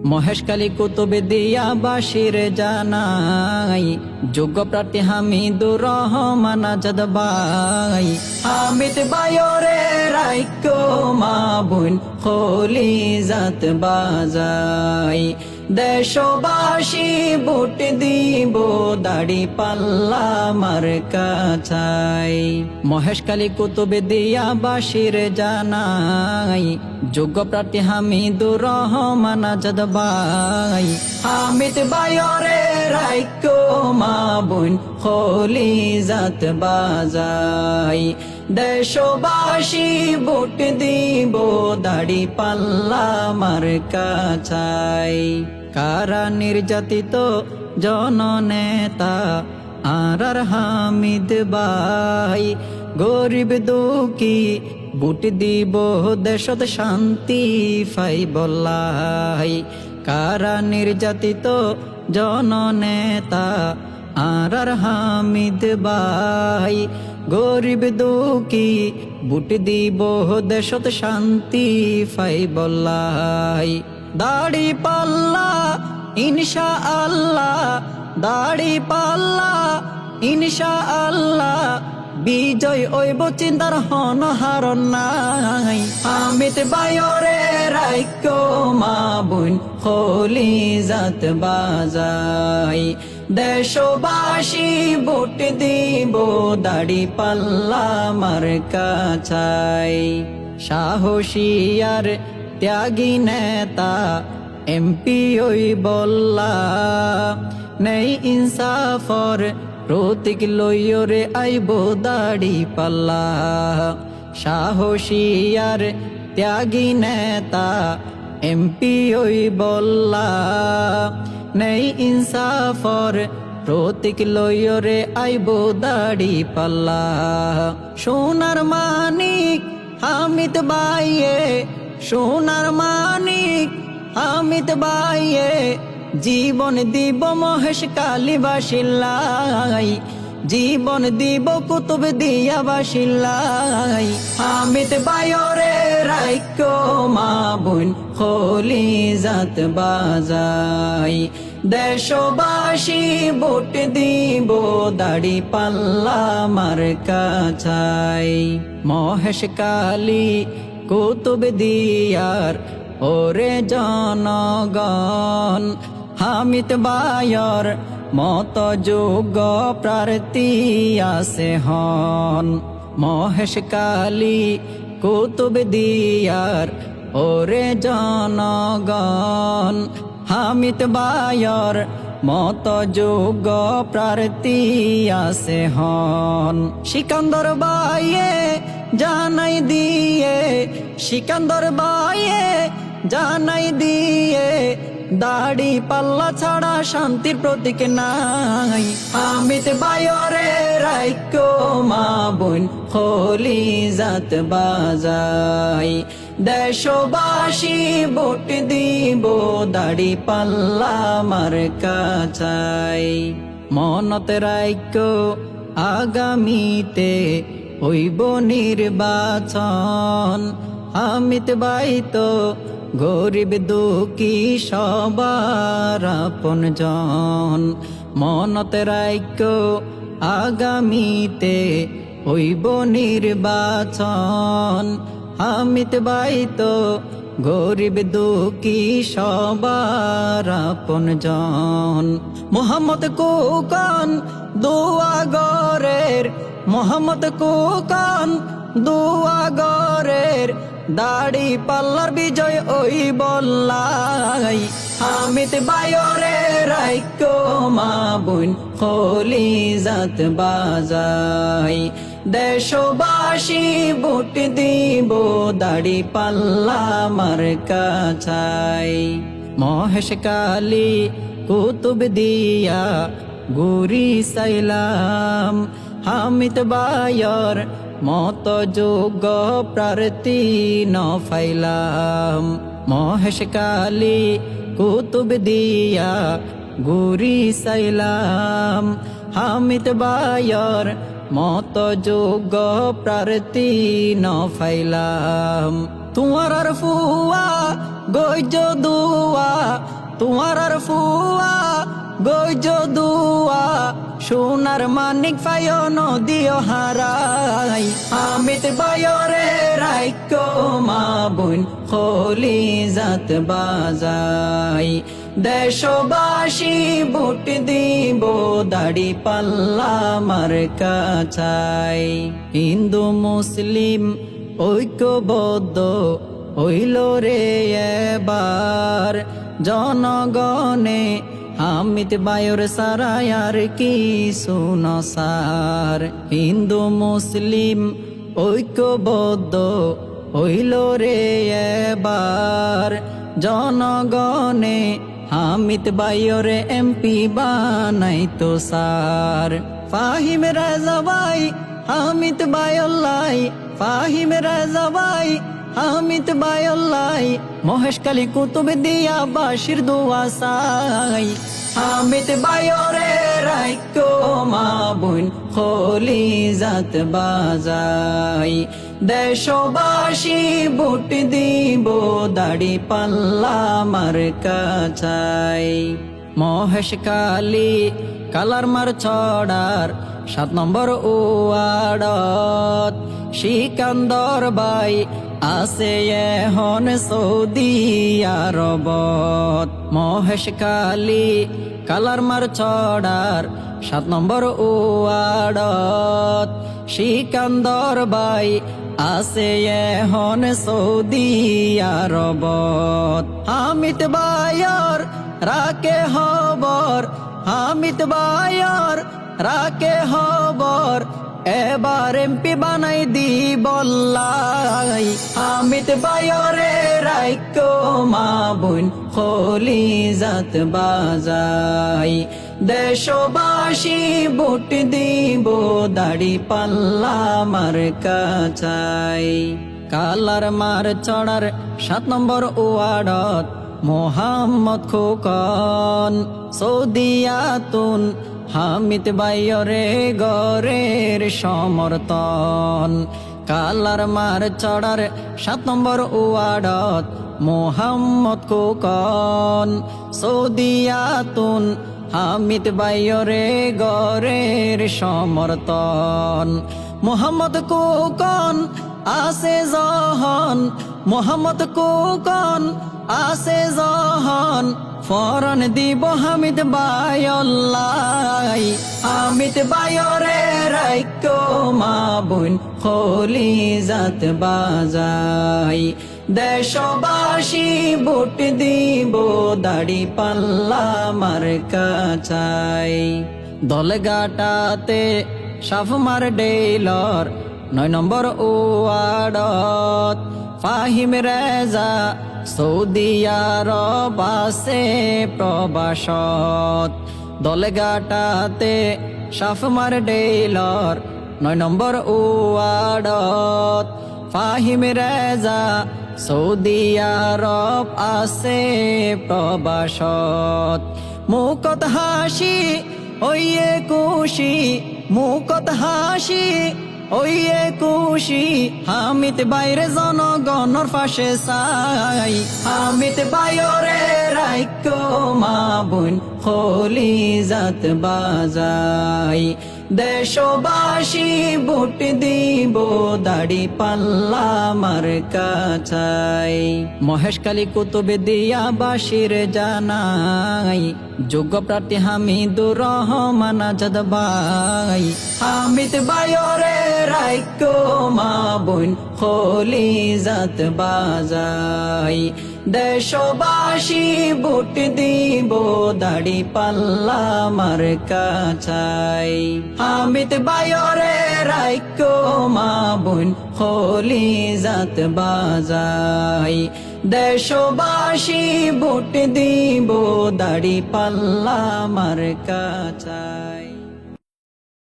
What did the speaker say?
মহেশকালী কুতুবে দিয়া বাসির জানাই, যোগ্য প্রার্থী হামিদুর রহমান আজাদ ভাই। হামিদ বায়রে রাইকো মা বোন খলি জাত বাজাই, দেশবাসী ভোট দিব দাড়ি পাল্লা মার কাছাই। মহেশকালী কুতুবে দিয়া বাসির জানাই, যোগ্য প্রার্থী হামিদুর রহমান আজাদ ভাই। হামিদ বায়রে রাইকো মা বোন খলি জাত বাজাই, দেশবাসী ভোট দিব দাড়ি পাল্লা মার কাছাই। কারা নির্যাতিত জননেতা আর হামিদ ভাই, গরিব দুঃখী ভোট দিব দেশত শান্তি ফাই বলাই। কারা নির্যাতিত জননেতা আর হামিদ ভাই, গরিব দুঃখী ভোট দিব দেশত শান্তি ফাই বলাই। দাড়ি পাল্লা ইনশাআল্লাহ, দাড়ি পাল্লা ইনশাআল্লাহ, বিজয় ওইব চিন্তার হন হারণ নাই। হামিদ বায়রে রাইকো মা বোন খলি জাত বাজাই, দেশবাসী ভোট দিব দাড়ি পাল্লা মার কাছাই। সাহসী আর ত্যাগী নেতা এমপি ওই বল্লা, নেই ইনসাফর প্রতীক লইয়রে আইব দাড়ি পাল্লা। সাহসী আর ত্যাগী নেতা এমপি ওই বল্লা, নেই ইনসাফর প্রতীক লইয়রে আইব দাড়ি পাল্লা। সোনার মানিক হামিদ ভাইয়ে, সোনার মানিক হামিদ ভাইয়ে, জীবন দিব মহেশকালী বাসিল্লাই, জীবন দিব কুতুব দিয়া বাসিল্লাই। হামিদ বায়রে রাইকো মা বোন খলি জাত বাজাই, দেশবাসী ভোট দিব দাড়ি পাল্লা মার কাছাই। মহেশকালী কুতুব দিয়ার ওরে জনগণ, হামিদ বায়র মত যোগ্য প্রার্থী আছে হন। মহেশকালী কুতুব দিয়ার ওরে জনগণ, হামিদ বায়র মত যোগ্য প্রার্থী আছে হন। সিকান্দর বাইয়ে জানাই দিয়ে, সিকান্দর বাইয়ে জানাই দিয়ে, দাড়ি পাল্লা ছাড়া শান্তির প্রতীক নাই। হামিদ বায়রে রাইকো মা বোন খলি জাত বাজাই, দেশবাসী ভোট দিব দাড়ি পাল্লা মার কাছাই। মনত রাইকো আগামীতে হইব নির্বাচন, হামিদ ভাই তো গরিব দুঃখী সবার আপন জন। মনত রাইকো আগামীতে হইব নির্বাচন, হামিদ ভাই তো গরিব দুঃখী সবার আপন জন। মোহাম্মদ কুকন দুয়াগরের, মোহাম্মদ কুকন দুয়াগরের, দাড়ি পাল্লার বিজয় ওই বল্লাই। হামিদ বায়রে রাইকো মা বোন খলি জাত বাজাই, দেশবাসী ভোট দিব দাড়ি পাল্লা মার কাছাই। মহেশকালী কুতুব দিয়া গুরি সাইলাম, হামিদ বায়র মত যোগ্য প্রার্থী ন ফাইলাম। মহেশকালী কুতুব দিয়া গুরি সাইলাম, হামিদ বায়র মত যোগ্য প্রার্থী ন ফাইলাম। তোমার ফুয়া গইজ দুয়া তোমার আর ফুয়া গইজ দুয়া সোনার মানিক ফায়ো নদিও হারাই হামিদ বায়রে রাইকো মা বোন খলি জাত বাজাই দেশবাসী ভোট দিব দাড়ি পাল্লা মার কাছাই হিন্দু মুসলিম ঐক্যবদ্ধ হইল রে এবার জনগণে হামিদ বায়র সারায়ার কি সুনসার হিন্দু মুসলিম ঐক্যবদ্ধ হইল রে এবার জনগণে হামিদ বায়রে এমপি বানাইতো সার ফাহিম রাজা ভাই হামিদ বায়ল্লাই ফাহিম রাজা ভাই হামিদ বায়ল্লাই মহেশকালী কুতুব দিয়া বাসির দোয়া সাই হামিদ বায়রে রাইকো মা বোন খলি জাত বাজাই দেশবাসী ভোট দিব দাড়ি পাল্লা মার কাছাই মহেশকালী কালার মার ছড়ার 7 নম্বর ওয়ার্ডত সিকান্দর ভাই আছে এখন সৌদি আরবত মহেশকালী কালার মার ছড়ার 7 নম্বর ওয়ার্ডত সিকান্দর ভাই আছে এখন সৌদি আরবত হামিদ বায়র রাকে খবর হামিদ বায়র রাকে খবর এবার এমপি বানাই দি বল্লাই হামিদ বায়রে রাইকো মা বোন খলি জাত বাজাই দেশবাসী ভোট দিব দাড়ি পাল্লা মার কাছাই কালার মার চড়ার 7 নম্বর ওয়ার্ডত মোহাম্মদ খোকন সৌদিয়াতুন হামিদ বায়রে গরের সমর্থন কালার মার চড়ার 7 নম্বর ওয়ার্ডত মোহাম্মদ খোকন সৌদিয়াতুন হামিদ বায়রে গরের সমর্থন মোহাম্মদ খোকন আছে জহন মোহাম্মদ খোকন আছে জহন ফরন দিব হামিদ বায়ল্লাই হামিদ বায়রে রাইকো মা বোন খলি জাত বাজাই দেশবাসী ভোট দিব দাড়ি পাল্লা মার কাছাই দলগাটাতে সাফমার ডেইলর 9 নম্বর ওয়ার্ডত ফাহিম রেজা সৌদি আরব আছে প্রবাসত দলগাটাতে সাফমার ডেইলর 9 নম্বর ওয়ার্ডত ফাহিম রেজা সৌদি আরব আছে প্রবাসত মুকত হাসি ওইয়ে খুশি মুকত হাসি ওইয়ে খুশি হামিদ বাইরে জনগণর পাশে চাই হামিদ বায়রে রাইকো মা বোন খলি জাত বাজাই দেশবাসী ভোট দিব দাড়ি পাল্লা মার কাছাই মহেশকালী কুতুব দিয়া বাসির জানাই যোগ্য প্রার্থী হামিদুর রহমান আজাদ ভাই হামিদ বায়রে রাইকো মা বোন খলি জাত বাজাই দেশবাসী ভোট দিব দাড়ি পাল্লা মার কাছাই হামিদ বায়রে রাইকো মা বোন খলি জাত বাজাই দেশবাসী ভোট দিব দাড়ি পাল্লা মার কাছাই।